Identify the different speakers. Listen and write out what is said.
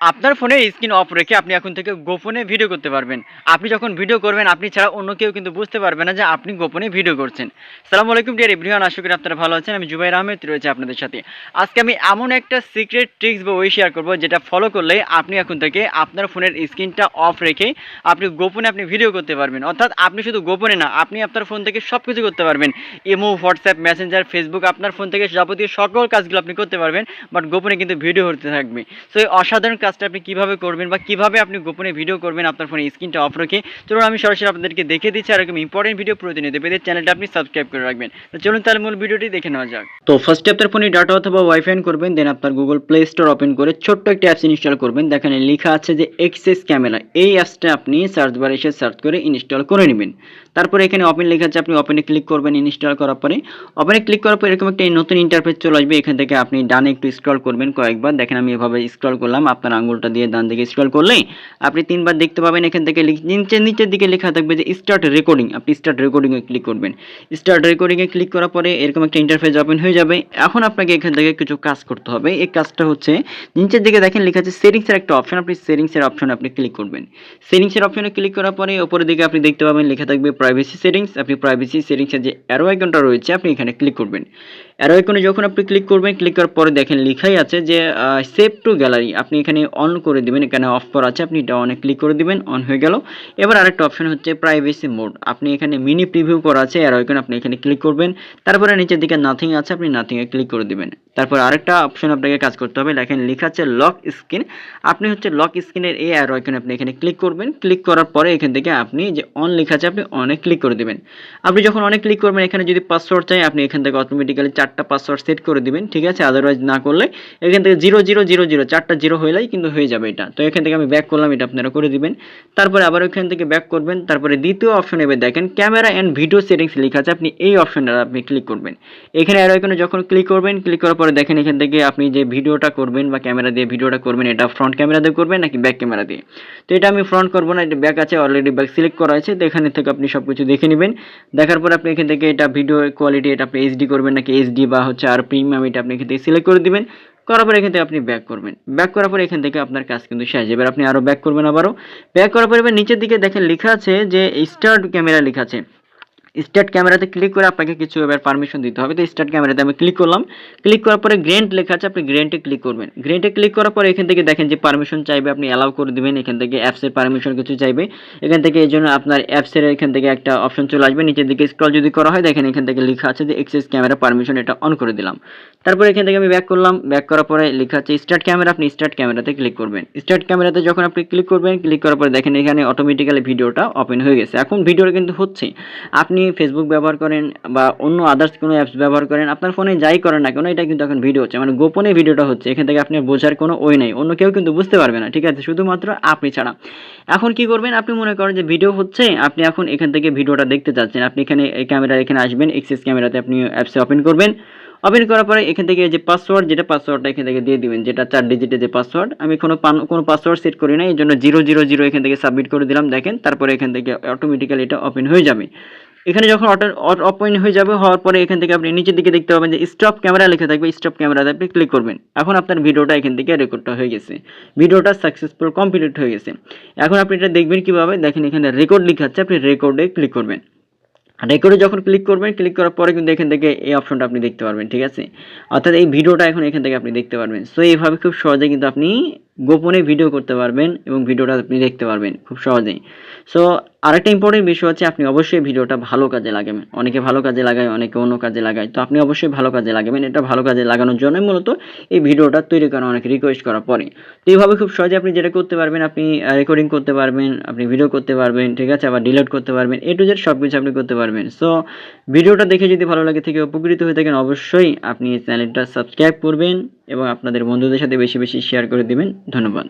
Speaker 1: আপনার ফোনের screen off রেখে আপনি এখন থেকে গোপনে ভিডিও করতে পারবেন। আপনি যখন ভিডিও করবেন আপনি ছাড়া অন্য কেউ কিন্তু বুঝতে পারবে না যে আপনি গোপনে ভিডিও করছেন। সালামু আলাইকুম ডিয়ার এভরিওয়ান, আশা করি আপনারা ভালো আছেন। আমি জুবাইর আহমেদ রয়েছে আপনাদের সাথে। আজকে আমি এমন একটা সিক্রেট ট্রিক্স বা ওয়ে শেয়ার করব যেটা ফলো করলে আপনি এখন থেকে আপনার ফোনের স্ক্রিনটা অফ রেখে আপনি গোপনে আপনি ভিডিও করতে পারবেন। অর্থাৎ আপনি শুধু গোপনে না, আপনি আপনার ফোন থেকে সব কিছু করতে পারবেন। ইমো, হোয়াটসঅ্যাপ, মেসেঞ্জার, ফেসবুক, আপনার ফোন থেকে যাবতীয় সকল কাজগুলো আপনি করতে পারবেন, বাট গোপনে কিন্তু ভিডিও হতে থাকবে। সো এই অসাধারণ কাজটা আপনি কিভাবে করবেন বা কিভাবে আপনি গোপনে ভিডিও করবেন আপনার ফোনে স্ক্রিনটা অফ রেখে, চলুন আমি সরাসরি আপনাদেরকে দেখিয়ে দিচ্ছি। আর এরকম ইম্পর্টেন্ট ভিডিও প্রতিনিয়ত পেতে চ্যানেলটা আপনি সাবস্ক্রাইব করে রাখবেন। তো চলুন তাহলে মূল ভিডিওটি দেখে নেওয়া যাক। তো ফার্স্টে আপনার ফোনে ডাটা অথবা ওয়াইফাই অন করবেন, দেন আপনার গুগল প্লে স্টোর ওপেন করে ছোট্ট একটা অ্যাপস ইনস্টল করবেন। দেখেন লেখা আছে যে এক্সেস ক্যামেরা, এই অ্যাপসটা আপনি সার্চ বারে এসে সার্চ করে ইনস্টল করে নেবেন। তারপরে এখানে ওপেন লেখা আছে, আপনি ওপেনে ক্লিক করবেন। ইনস্টল করার পরে ওপেনে ক্লিক করার পর এরকম একটা নতুন ইন্টারফেস চলে আসবে। এখান থেকে আপনি ডানে একটু স্ক্রল করবেন কয়েকবার। দেখেন আমি এভাবে স্ক্রল করলাম, আপনার আঙুলটা দিয়ে ডান দিকে স্ক্রল করলেই আপনি তিনবার দেখতে পাবেন। এখান থেকে নিচের দিকে লেখা থাকবে যে স্টার্ট রেকর্ডিং, আপনি স্টার্ট রেকর্ডিংয়ে ক্লিক করবেন। স্টার্ট রেকর্ডিংয়ে ক্লিক করার পরে এরকম একটা ইন্টারফেস ওপেন হয়ে যাবে। এখন আপনাকে এখান থেকে কিছু কাজ করতে হবে। এই কাজটা হচ্ছে নিচের দিকে দেখেন লেখা আছে সেটিংসের একটা অপশন, আপনি সেটিংসের অপশনে আপনি ক্লিক করবেন। সেটিংসের অপশনে ক্লিক করার পরে উপরের দিকে আপনি দেখতে পাবেন লেখা থাকবে প্রাইভেসি সেটিংস। আপনি প্রাইভেসি সেটিংসের যে অ্যারো আইকনটা রয়েছে আপনি এখানে ক্লিক করবেন। অ্যারো আইকনে যখন আপনি ক্লিক করবেন, ক্লিক করার পরে দেখেন লেখাই আছে যে সেভ টু গ্যালারি, আপনি এখানে অন করে দিবেন। এখানে অফ করা আছে, আপনি এটা অনে ক্লিক করে দিবেন, অন হয়ে গেল। এবার আরেকটা অপশন হচ্ছে প্রাইভেসি মোড, আপনি এখানে মিনি প্রিভিউ করা আছে অ্যারো আইকন, আপনি এখানে ক্লিক করবেন। তারপরে নিচের দিকে নাথিং আছে, আপনি নাথিংয়ে ক্লিক করে দিবেন। তারপর আরেকটা অপশন আপনাকে কাজ করতে হবে, দেখেন লেখা আছে লক স্ক্রিন, আপনি হচ্ছে লক স্ক্রিনের এই অ্যারো আইকনে আপনি এখানে ক্লিক করবেন। ক্লিক করার পরে এখান থেকে আপনি যে অন লেখা আছে আপনি অনে ক্লিক করে দিবেন। আপনি যখন অনেক ক্লিক করবেন, এখানে যদি পাসওয়ার্ড চাই আপনি এখান থেকে অটোমেটিক্যালি 4টা পাসওয়ার্ড সেট করে দিবেন, ঠিক আছে। আদারওয়াইজ না করলে এখান থেকে 0000 4টা জিরো হলেই কিন্তু হয়ে যাবে এটা। তো এখান থেকে আমি ব্যাক করলাম, এটা আপনারা করে দিবেন। তারপরে আবার এখান থেকে ব্যাক করবেন। তারপরে দ্বিতীয় অপশনে এবার দেখেন ক্যামেরা অ্যান্ড ভিডিও সেটিংস লেখা আছে, আপনি এই অপশনটা আপনি ক্লিক করবেন। এখানে অ্যারো আইকনে যখন ক্লিক করবেন, ক্লিক করার পরে দেখেন এখান থেকে আপনি যে ভিডিওটা করবেন বা ক্যামেরা দিয়ে ভিডিওটা করবেন, এটা ফ্রন্ট ক্যামেরা দিয়ে করবেন নাকি ব্যাক ক্যামেরা দিয়ে। তো এটা আমি ফ্রন্ট করবো না, এটা ব্যাক আছে, অলরেডি ব্যাক সিলেক্ট করা আছে। তো এখানে থেকে আপনি সব কিছু দেখে নেবেন। দেখার পর আপনি এখান থেকে এটা ভিডিও কোয়ালিটি এটা আপনি এইচডি করবেন নাকি এইচডি বা হচ্ছে আর প্রিমিয়াম, এটা আপনি এখান থেকে সিলেক্ট করে দিবেন। করার পর এখান থেকে আপনি ব্যাক করবেন। ব্যাক করার পর এখান থেকে আপনার কাজ কিন্তু শেষ। এবার আপনি আরও ব্যাক করবেন। আবারও ব্যাক করার পর এবার নিচের দিকে দেখেন লেখা আছে যে স্টার্ট ক্যামেরা লেখা আছে। স্টার্ট ক্যামেরাতে ক্লিক করে আপনাকে কিছু এবার পারমিশন দিতে হবে। তো স্টার্ট ক্যামেরাতে আমি ক্লিক করলাম। ক্লিক করার পরে গ্রেন্ট লেখা আছে, আপনি গ্রেন্টে ক্লিক করবেন। গ্রেন্টে ক্লিক করার পরে এখান থেকে দেখেন যে পারমিশন চাইবে, আপনি অ্যালাউ করে দিবেন। এখান থেকে অ্যাপসের পারমিশন কিছু চাইবে। এখান থেকে এই জন্য আপনার অ্যাপসের এখান থেকে একটা অপশন চলে আসবে। নিচের দিকে স্ক্রল যদি করা হয় দেখেন এখান থেকে লেখা আছে যে এক্সেস ক্যামেরা পারমিশন, এটা অন করে দিলাম। তারপরে এখান থেকে আমি ব্যাক করলাম। ব্যাক করার পরে লেখা আছে স্টার্ট ক্যামেরা, আপনি স্টার্ট ক্যামেরাতে ক্লিক করবেন। স্টার্ট ক্যামেরাতে যখন আপনি ক্লিক করবেন, ক্লিক করার পরে দেখেন এখানে অটোমেটিক্যালি ভিডিওটা ওপেন হয়ে গেছে। এখন ভিডিওটা কিন্তু হচ্ছে, আপনি ফেসবুক ব্যবহার করেন বা অন্য আদার্স কোনো অ্যাপস ব্যবহার করেন, আপনার ফোনে যাই করেন না কেন এটা কিন্তু এখন ভিডিও হচ্ছে, মানে গোপনে ভিডিওটা হচ্ছে। এখান থেকে আপনার বোঝার কোনো ওই নাই, অন্য কেউ কিন্তু বুঝতে পারবে না, ঠিক আছে, শুধুমাত্র আপনি ছাড়া। এখন কি করবেন, আপনি মনে করেন যে ভিডিও হচ্ছে, আপনি এখন এখান থেকে ভিডিওটা দেখতে চাচ্ছেন, আপনি এখানে এই ক্যামেরা এখানে আসবেন, এক্সেস ক্যামেরাতে আপনি অ্যাপসে ওপেন করবেন। ওপেন করার পরে এখান থেকে যে পাসওয়ার্ড, যেটা পাসওয়ার্ডটা এখান থেকে দিয়ে দিবেন, যেটা 4 ডিজিটের যে পাসওয়ার্ড, আমি কোনো পাসওয়ার্ড সেট করি না, এই জন্য 000 এখান থেকে সাবমিট করে দিলাম। দেখেন তারপরে এখান থেকে অটোমেটিক্যালি এটা ওপেন হয়ে যাবে। এখানে যখন ওপেন হয়ে যাবে, হওয়ার পরে এখান থেকে আপনি নিচের দিকে দেখতে পাবেন যে স্টপ ক্যামেরা লেখা থাকবে, স্টপ ক্যামেরাতে আপনি ক্লিক করবেন। এখন আপনার ভিডিওটা এখান থেকে রেকর্ডটা হয়ে গেছে, ভিডিওটা সাকসেসফুল কমপ্লিট হয়ে গেছে। এখন আপনি এটা দেখবেন কিভাবে, দেখেন এখানে রেকর্ড লেখা আছে, আপনি রেকর্ডে ক্লিক করবেন। রেকর্ডে যখন ক্লিক করবেন, ক্লিক করার পরে কিন্তু এখান থেকে এই অপশনটা আপনি দেখতে পারবেন, ঠিক আছে, অর্থাৎ এই ভিডিওটা এখন এখান থেকে আপনি দেখতে পারবেন। সো এইভাবে খুব সহজে কিন্তু আপনি গোপনে ভিডিও করতে পারবেন এবং ভিডিওটা আপনি দেখতে পারবেন খুব সহজেই। সো আরেকটা ইম্পর্টেন্ট বিষয় হচ্ছে আপনি অবশ্যই ভিডিওটা ভালো কাজে লাগাবেন। অনেকে ভালো কাজে লাগায়, অনেকে অন্য কাজে লাগায়, তো আপনি অবশ্যই ভালো কাজে লাগাবেন। এটা ভালো কাজে লাগানোর জন্যই মূলত এই ভিডিওটা তৈরি করা, অনেকে রিকোয়েস্ট করার পরে। তো এইভাবে খুব সহজে আপনি যেটা করতে পারবেন, আপনি রেকর্ডিং করতে পারবেন, আপনি ভিডিও করতে পারবেন, ঠিক আছে, আবার ডিলিট করতে পারবেন, এ টু জেড সব কিছু আপনি করতে পারবেন। সো ভিডিওটা দেখে যদি ভালো লাগে থেকে উপকৃত হয়ে থাকেন, অবশ্যই আপনি এই চ্যানেলটা সাবস্ক্রাইব করবেন এবং আপনাদের বন্ধুদের সাথে বেশি বেশি শেয়ার করে দিবেন। ধন্যবাদ।